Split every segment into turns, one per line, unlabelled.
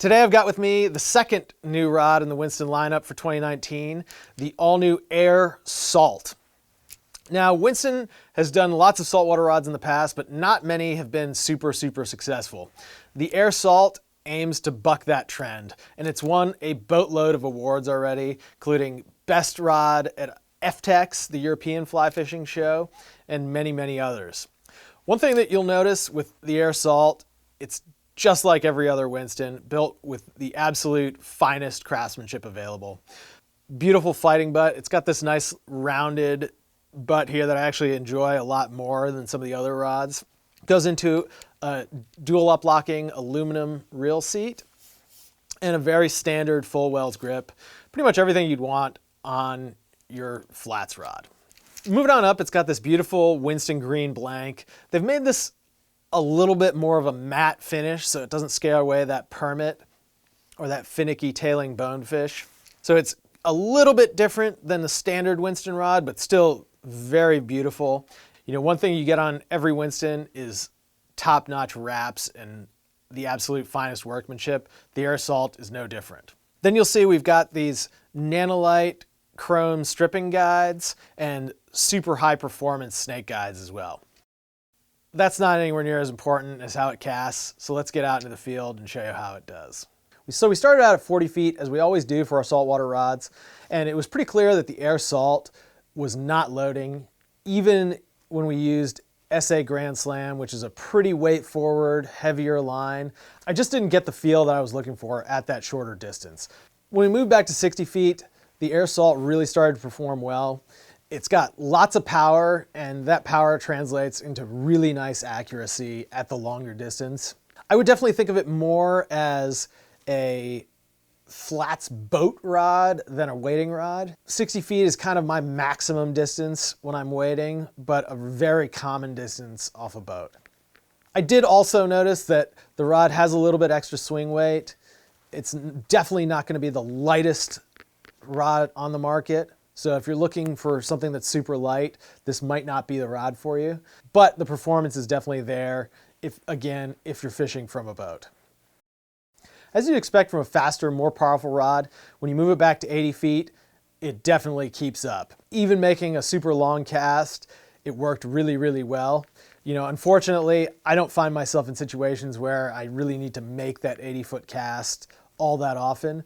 Today I've got with me the second new rod in the Winston lineup for 2019, the all-new Air Salt. Now, Winston has done lots of saltwater rods in the past, but not many have been super successful. The Air Salt aims to buck that trend, and it's won a boatload of awards already, including Best Rod at FTEX, the European fly fishing show, and many others. One thing that you'll notice with the Air Salt, it's just like every other Winston, built with the absolute finest craftsmanship available. Beautiful fighting butt. It's got this nice rounded butt here that I actually enjoy a lot more than some of the other rods. It goes into a dual up-locking aluminum reel seat and a very standard full Wells grip. Pretty much everything you'd want on your flats rod. Moving on up, it's got this beautiful Winston green blank. They've made this a little bit more of a matte finish so it doesn't scare away that permit or that finicky tailing bonefish. So it's a little bit different than the standard Winston rod, but still very beautiful. You know, one thing you get on every Winston is top-notch wraps and the absolute finest workmanship. The Air Salt is no different. Then you'll see we've got these nanolite chrome stripping guides and super high performance snake guides as well. That's not anywhere near as important as how it casts, so let's get out into the field and show you how it does. So we started out at 40 feet, as we always do for our saltwater rods, and it was pretty clear that the Air Salt was not loading, even when we used SA Grand Slam, which is a pretty weight forward, heavier line. I just didn't get the feel that I was looking for at that shorter distance. When we moved back to 60 feet, the Air Salt really started to perform well. It's got lots of power, and that power translates into really nice accuracy at the longer distance. I would definitely think of it more as a flats boat rod than a wading rod. 60 feet is kind of my maximum distance when I'm wading, but a very common distance off a boat. I did also notice that the rod has a little bit extra swing weight. It's definitely not going to be the lightest rod on the market. So if you're looking for something that's super light, this might not be the rod for you, but the performance is definitely there if you're fishing from a boat. As you'd expect from a faster, more powerful rod, when you move it back to 80 feet, it definitely keeps up. Even making a super long cast, it worked really well. You know, unfortunately, I don't find myself in situations where I really need to make that 80-foot cast all that often.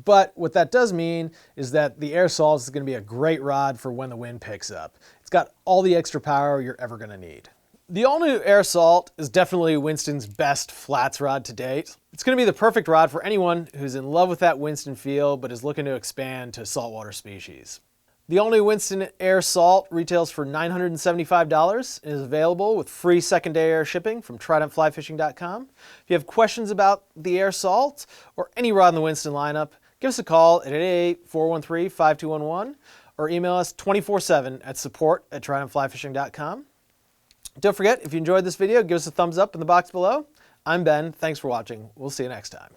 But what that does mean is that the Air Salt is going to be a great rod for when the wind picks up. It's got all the extra power you're ever going to need. The all-new Air Salt is definitely Winston's best flats rod to date. It's going to be the perfect rod for anyone who's in love with that Winston feel but is looking to expand to saltwater species. The all-new Winston Air Salt retails for $975 and is available with free second-day air shipping from TridentFlyFishing.com. If you have questions about the Air Salt or any rod in the Winston lineup, give us a call at 888-413-5211 or email us 24/7 at support@TridentFlyFishing.com. Don't forget, if you enjoyed this video, give us a thumbs up in the box below. I'm Ben. Thanks for watching. We'll see you next time.